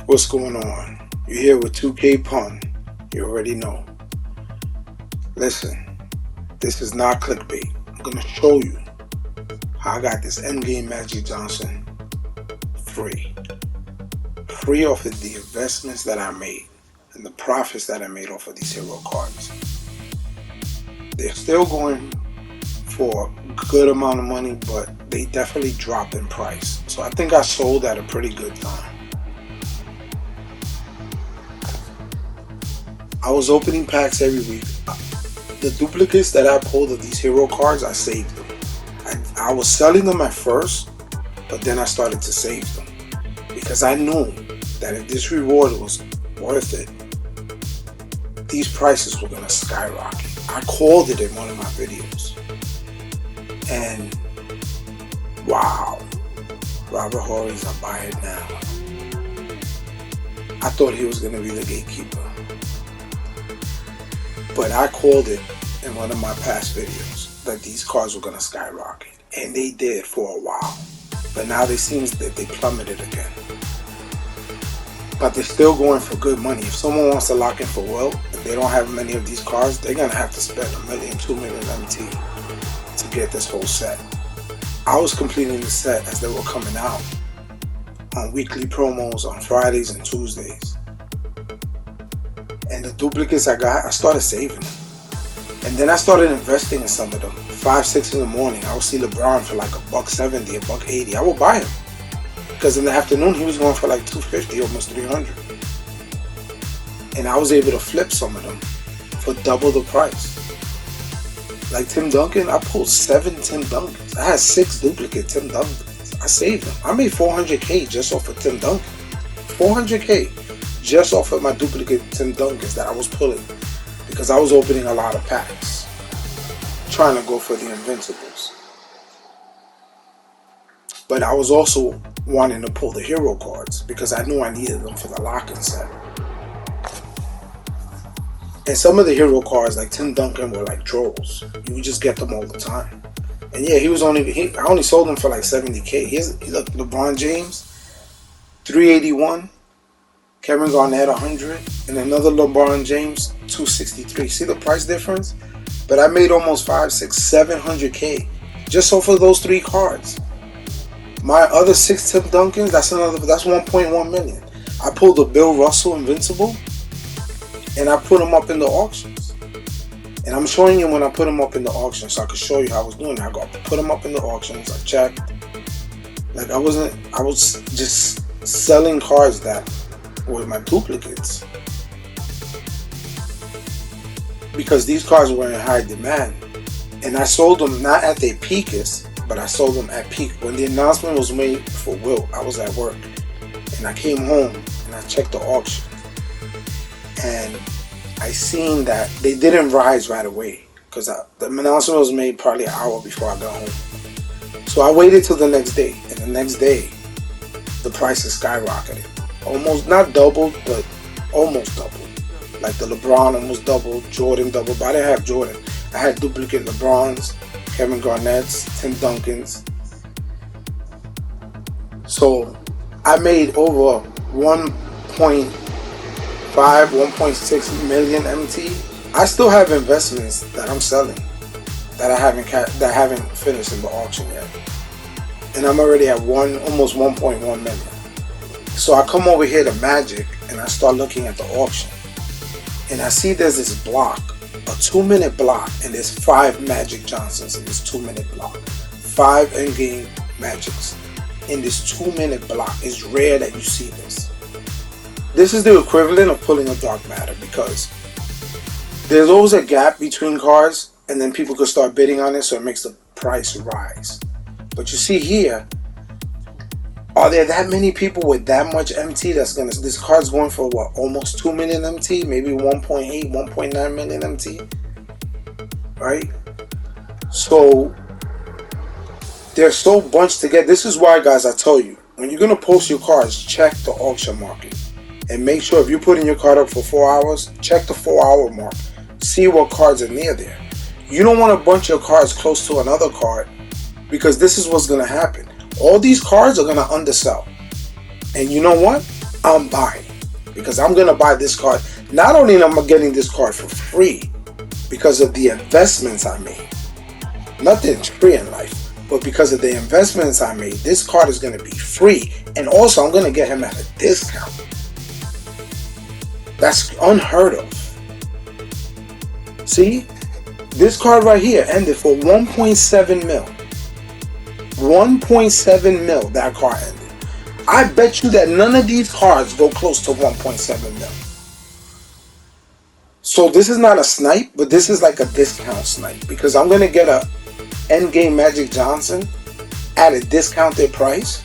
What's going on? You're here with 2K Pun. You already know. Listen, this is not clickbait. I'm gonna show you how I got this Endgame Magic Johnson free. Free off of the investments that I made and the profits that I made off of these hero cards. They're still going for a good amount of money, but they definitely dropped in price. So I think I sold at a pretty good time. I was opening packs every week. The duplicates that I pulled of these hero cards, I saved them. I was selling them at first, but then I started to save them because I knew that if this reward was worth it, these prices were going to skyrocket. I called it in one of my videos. And wow, Robert Horry's a buy it now. I thought he was going to be the gatekeeper. But I called it in one of my past videos that these cards were going to skyrocket. And they did for a while. But now it seems that they plummeted again. But they're still going for good money. If someone wants to lock in for Will, if they don't have many of these cards, they're going to have to spend $1 million, $2 million MT to get this whole set. I was completing the set as they were coming out on weekly promos on Fridays and Tuesdays. And the duplicates I got, I started saving them. And then I started investing in some of them. 5, 6 in the morning, I would see LeBron for like $1.70, $1.80. I would buy him. Because in the afternoon, he was going for like $250, almost $300. And I was able to flip some of them for double the price. Like Tim Duncan, I pulled 7 Tim Duncans. I had 6 duplicate Tim Duncans. I saved them. I made $400K just off of Tim Duncan. $400K. Just off of my duplicate Tim Duncans that I was pulling because I was opening a lot of packs trying to go for the Invincibles. But I was also wanting to pull the hero cards because I knew I needed them for the lock-in set. And some of the hero cards like Tim Duncan were like trolls. You would just get them all the time. And yeah, I only sold them for like $70K. Look, LeBron James, 381. Kevin Garnett 100 and another LeBron James 263. See the price difference? But I made almost 5, 6, 700K just off of those 3 cards. My other 6 Tim Duncans, that's 1.1 million. I pulled a Bill Russell Invincible and I put them up in the auctions. And I'm showing you when I put them up in the auction so I could show you how I was doing it. I got to put them up in the auctions. I checked. Like I was just selling cards that were my duplicates because these cards were in high demand, and I sold them not at their peakest, but I sold them at peak. When the announcement was made for Will, I was at work and I came home and I checked the auction and I seen that they didn't rise right away because the announcement was made probably an hour before I got home. So I waited till the next day, and the next day the prices skyrocketed. Almost not doubled, but almost doubled. Like the LeBron almost doubled, Jordan doubled, but I didn't have Jordan. I had duplicate LeBrons, Kevin Garnett's, Tim Duncan's. So I made over 1.5, 1.6 million MT. I still have investments that I'm selling that I haven't finished in the auction yet, and I'm already at almost 1.1 million. So I come over here to Magic and I start looking at the auction. And I see there's this block, a 2-minute block, and there's 5 Magic Johnsons in this 2-minute block. 5 Endgame Magics in this 2-minute block. It's rare that you see this. This is the equivalent of pulling a dark matter because there's always a gap between cards and then people could start bidding on it, so it makes the price rise. But you see here, are there that many people with that much MT this card's going for what, almost 2 million MT, maybe 1.8, 1.9 million MT, right? So they're so bunched together. This is why, guys, I tell you, when you're going to post your cards, check the auction market and make sure if you're putting your card up for 4 hours, check the 4-hour mark. See what cards are near there. You don't want to bunch your cards close to another card because this is what's going to happen. All these cards are going to undersell. And you know what? I'm buying. Because I'm going to buy this card. Not only am I getting this card for free because of the investments I made. Nothing's free in life. But because of the investments I made, this card is going to be free. And also, I'm going to get him at a discount. That's unheard of. See? This card right here ended for 1.7 mil. 1.7 mil that card ended. I bet you that none of these cards go close to 1.7 mil. So this is not a snipe, but this is like a discount snipe. Because I'm going to get a Endgame Magic Johnson at a discounted price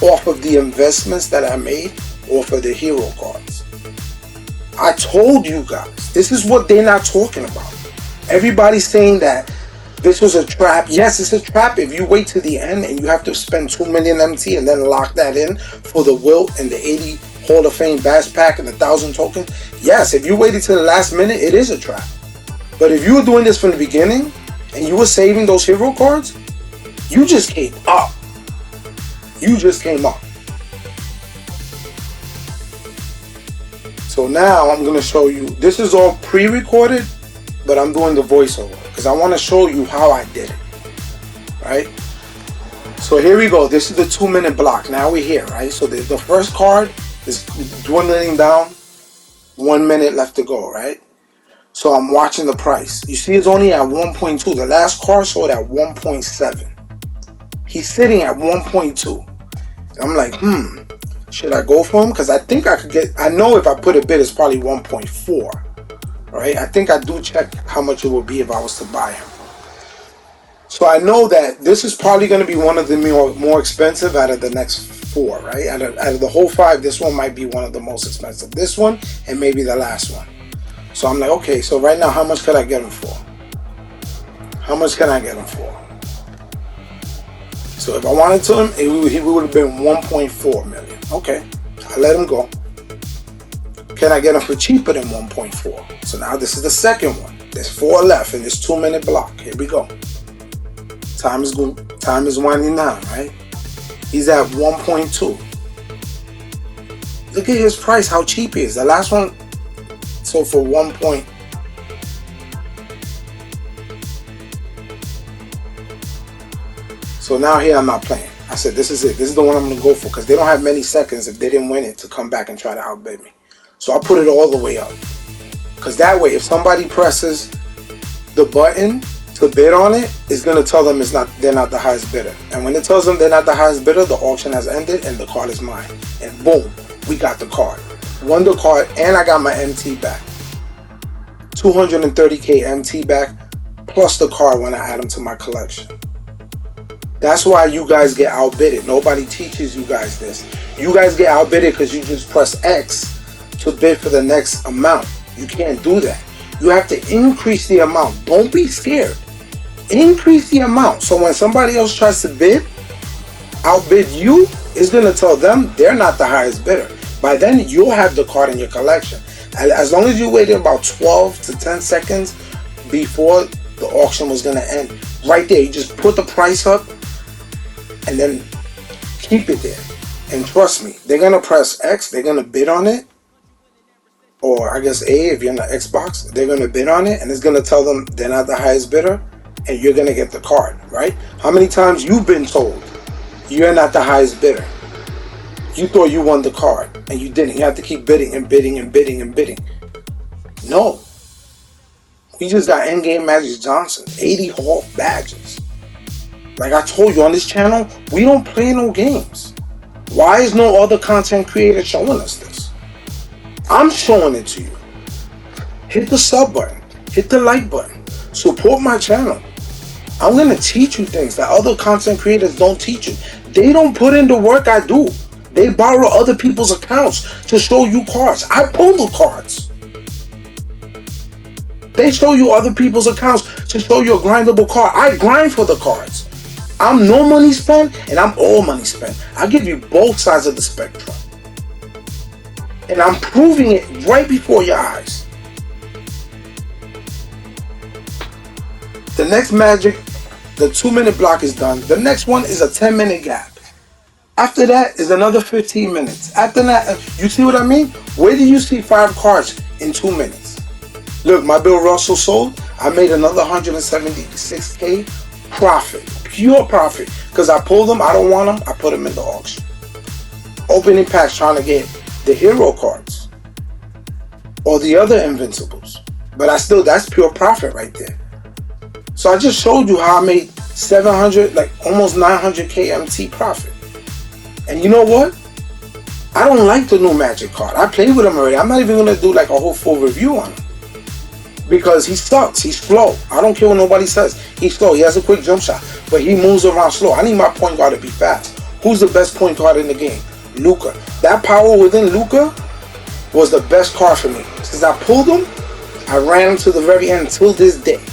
off of the investments that I made off of the hero cards. I told you guys, this is what they're not talking about. Everybody's saying that this was a trap. Yes, it's a trap if you wait to the end and you have to spend 2 million MT and then lock that in for the Wilt and the 80 Hall of Fame Bass Pack and the 1,000 tokens. Yes, if you waited to the last minute, it is a trap. But if you were doing this from the beginning and you were saving those hero cards, you just came up. You just came up. So now I'm going to show you. This is all pre-recorded, but I'm doing the voiceover because I want to show you how I did it. Right? So here we go. This is the 2-minute block. Now we're here, right? So the first card is dwindling down. 1 minute left to go, right? So I'm watching the price. You see it's only at 1.2. The last card sold at 1.7. He's sitting at 1.2. I'm like, should I go for him? Because I think I could get, I know if I put a bid, it's probably 1.4. Right? I think I do check how much it would be if I was to buy him. So I know that this is probably going to be one of the more expensive out of the next 4, right? Out of the whole 5, this one might be one of the most expensive. This one and maybe the last one. So I'm like, okay, so right now, how much could I get him for? How much can I get him for? So if I wanted to him, he would have been 1.4 million. Okay, I let him go. Can I get him for cheaper than 1.4? So now this is the second one. There's 4 left in this 2-minute block. Here we go. Time is good. Time is winding down, right? He's at 1.2. Look at his price, how cheap he is. The last one sold for 1 point. So now here I'm not playing. I said this is it. This is the one I'm going to go for because they don't have many seconds if they didn't win it to come back and try to outbid me. So I put it all the way up. Because that way, if somebody presses the button to bid on it, it's going to tell them they're not the highest bidder. And when it tells them they're not the highest bidder, the auction has ended and the card is mine. And boom, we got the card. Won the card and I got my MT back. 230k MT back plus the card when I add them to my collection. That's why you guys get outbidded. Nobody teaches you guys this. You guys get outbidded because you just press X to bid for the next amount. You can't do that. You have to increase the amount. Don't be scared. Increase the amount. So when somebody else tries to outbid you, it's going to tell them they're not the highest bidder. By then, you'll have the card in your collection. As long as you waited about 12 to 10 seconds before the auction was going to end, right there, you just put the price up and then keep it there. And trust me, they're going to press X, they're going to bid on it. Or I guess A, if you're on the Xbox, they're going to bid on it and it's going to tell them they're not the highest bidder and you're going to get the card, right? How many times you've been told you're not the highest bidder? You thought you won the card and you didn't. You have to keep bidding and bidding and bidding and bidding. No. We just got Endgame Magic Johnson, 80 Hall badges. Like I told you on this channel, we don't play no games. Why is no other content creator showing us this? I'm showing it to you. Hit the sub button. Hit the like button. Support my channel. I'm going to teach you things that other content creators don't teach you. They don't put in the work I do. They borrow other people's accounts to show you cards. I pull the cards. They show you other people's accounts to show you a grindable card. I grind for the cards. I'm no money spent and I'm all money spent. I give you both sides of the spectrum. And I'm proving it right before your eyes. The next Magic, the 2-minute block is done. The next one is a 10-minute gap. After that is another 15 minutes. After that, you see what I mean? Where do you see 5 cards in 2 minutes? Look, my Bill Russell sold. I made another 176K profit. Pure profit. Because I pulled them. I don't want them. I put them in the auction. Opening packs trying to get the hero cards. Or the other invincibles. But that's pure profit right there. So I just showed you how I made 700, like almost 900K MT profit. And you know what? I don't like the new Magic card. I played with him already. I'm not even going to do like a whole full review on him. Because he sucks. He's slow. I don't care what nobody says. He's slow. He has a quick jump shot. But he moves around slow. I need my point guard to be fast. Who's the best point guard in the game? Luka. That power within Luka was the best card for me. Since I pulled him, I ran him to the very end until this day.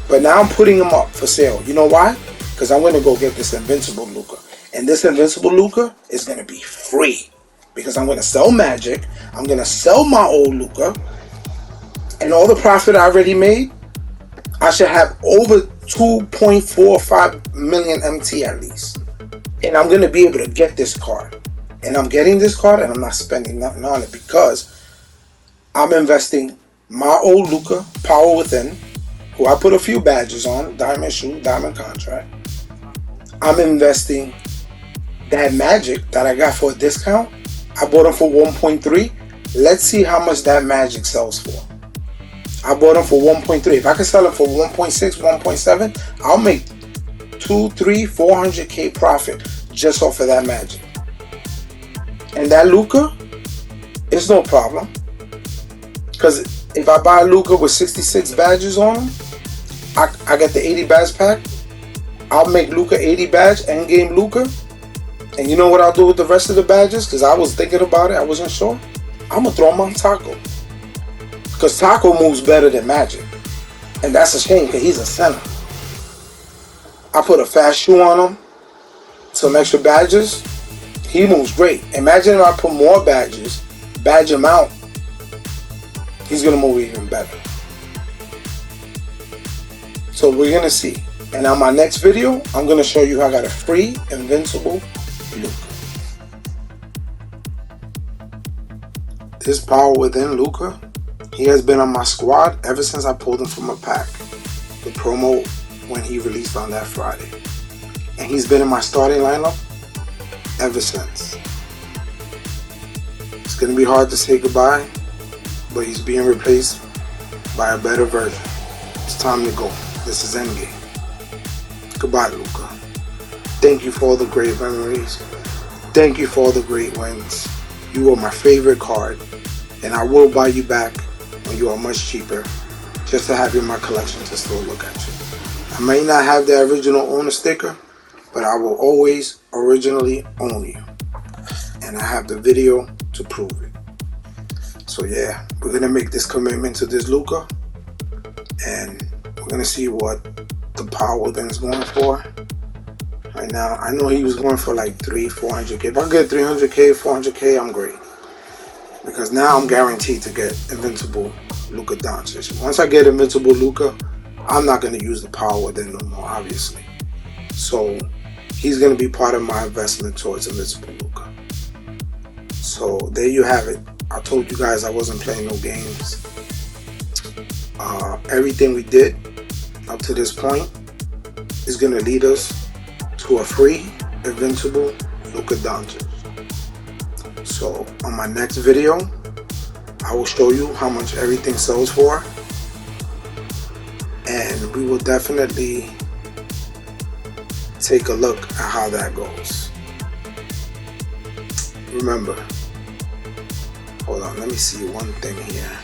But now I'm putting him up for sale. You know why? Because I'm going to go get this invincible Luka. And this invincible Luka is going to be free. Because I'm going to sell Magic. I'm going to sell my old Luka. And all the profit I already made, I should have over 2.45 million MT at least. And I'm going to be able to get this card. And I'm getting this card and I'm not spending nothing on it because I'm investing my old Luka, Power Within, who I put a few badges on, Diamond Shoe, Diamond Contract. I'm investing that Magic that I got for a discount. I bought them for 1.3. Let's see how much that Magic sells for. I bought them for 1.3. If I can sell them for 1.6, 1.7, I'll make 2, 3, 400K profit just off of that Magic. And that Luka, it's no problem. Because if I buy a Luka with 66 badges on him, I get the 80 badge pack. I'll make Luka 80 badge, endgame Luka. And you know what I'll do with the rest of the badges? Because I was thinking about it, I wasn't sure. I'm going to throw them on Taco. Because Taco moves better than Magic. And that's a shame because he's a center. I put a fast shoe on him. Some extra badges. He moves great. Imagine if I put more badges, badge him out. He's going to move even better. So we're going to see. And on my next video, I'm going to show you how I got a free invincible Luka. This Power Within Luka, he has been on my squad ever since I pulled him from a pack. The promo when he released on that Friday. And he's been in my starting lineup ever since. It's going to be hard to say goodbye, but he's being replaced by a better version. It's time to go. This is Endgame. Goodbye, Luka. Thank you for all the great memories. Thank you for all the great wins. You were my favorite card, and I will buy you back when you are much cheaper, just to have you in my collection to still look at you. I may not have the original owner sticker, but I will always originally own you. And I have the video to prove it. So yeah, we're going to make this commitment to this Luka. And we're going to see what the Power Within is going for. Right now, I know he was going for like 400K. If I get 300K, 400K, I'm great. Because now I'm guaranteed to get invincible Luka Doncic. Once I get invincible Luka, I'm not going to use the Power Within no more, obviously. So he's going to be part of my investment towards invincible Luka. So there you have it. I told you guys I wasn't playing no games. Everything we did up to this point is going to lead us to a free invincible Luka Doncic. So on my next video, I will show you how much everything sells for, and we will definitely take a look at how that goes. Remember, hold on, let me see one thing here.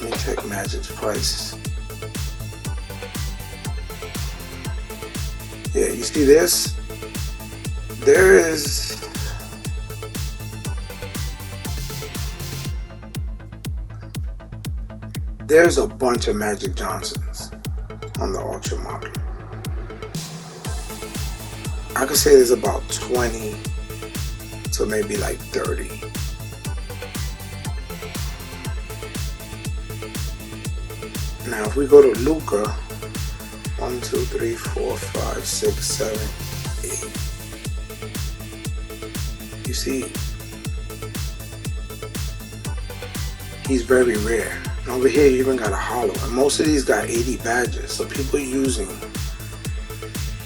Let me check Magic's prices. Yeah, you see this? There's a bunch of Magic Johnsons on the Ultra model. I could say there's about 20 to maybe like 30. Now if we go to Luka, 1, 2, 3, 4, 5, 6, 7, 8. You see, he's very rare. And over here you even got a hollow. And most of these got 80 badges. So people using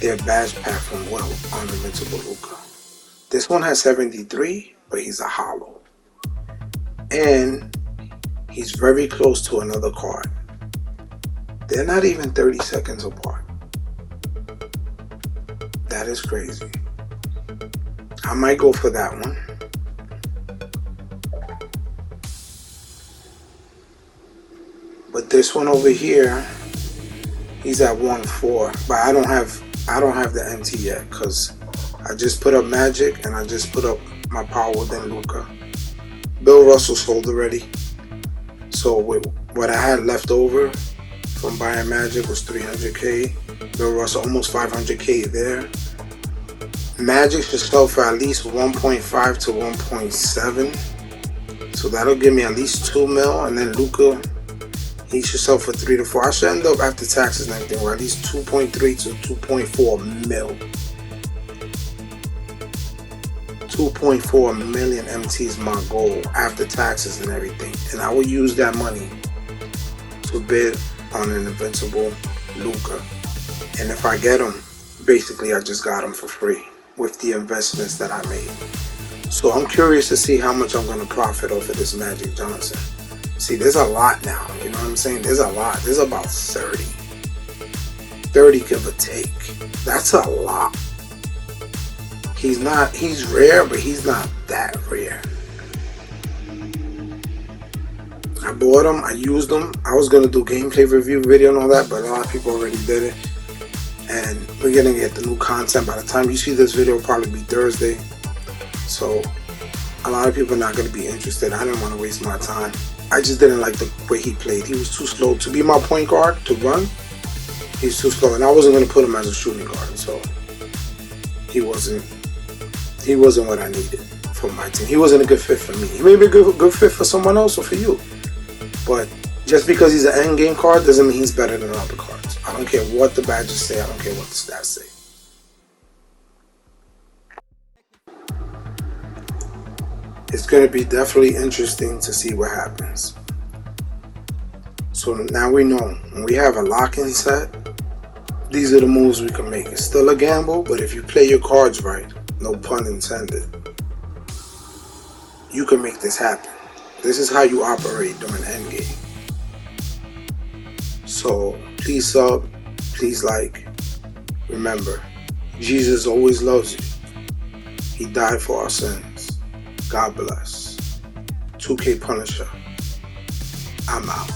their badge pack from well on Invincible Luka. This one has 73, but he's a hollow. And he's very close to another card. They're not even 30 seconds apart. That is crazy. I might go for that one. But this one over here, he's at 1-4. But I don't have the MT yet because I just put up Magic and I just put up my Power Within Luka. Bill Russell sold already. So with what I had left over from buying Magic was 300k. Bill Russell almost 500k there. Magic should sell for at least 1.5 to 1.7. So that'll give me at least 2 mil. And then Luka, he should sell for 3 to 4. I should end up after taxes and everything with at least 2.3 to 2.4 mil. 2.4 million MT is my goal after taxes and everything. And I will use that money to bid on an Invincible Luka. And if I get him, basically I just got him for free with the investments that I made. So I'm curious to see how much I'm going to profit off of this Magic Johnson. See, there's a lot now, you know what I'm saying? There's a lot. There's about 30. 30 give or take. That's a lot. He's rare, but he's not that rare. I bought him, I used him. I was going to do gameplay review video and all that, but a lot of people already did it. And we're going to get the new content. By the time you see this video, it'll probably be Thursday. So a lot of people are not going to be interested. I didn't want to waste my time. I just didn't like the way he played. He was too slow to be my point guard to run. He's too slow, and I wasn't going to put him as a shooting guard. So he wasn't what I needed for my team. He wasn't a good fit for me. He may be a good fit for someone else or for you. But just because he's an endgame card doesn't mean he's better than other cards. I don't care what the badges say. I don't care what the stats say. It's going to be definitely interesting to see what happens. So now we know when we have a lock-in set, these are the moves we can make. It's still a gamble, but if you play your cards right, no pun intended, you can make this happen. This is how you operate during Endgame. So please sub, please like. Remember, Jesus always loves you. He died for our sins. God bless. 2K Punisher. I'm out.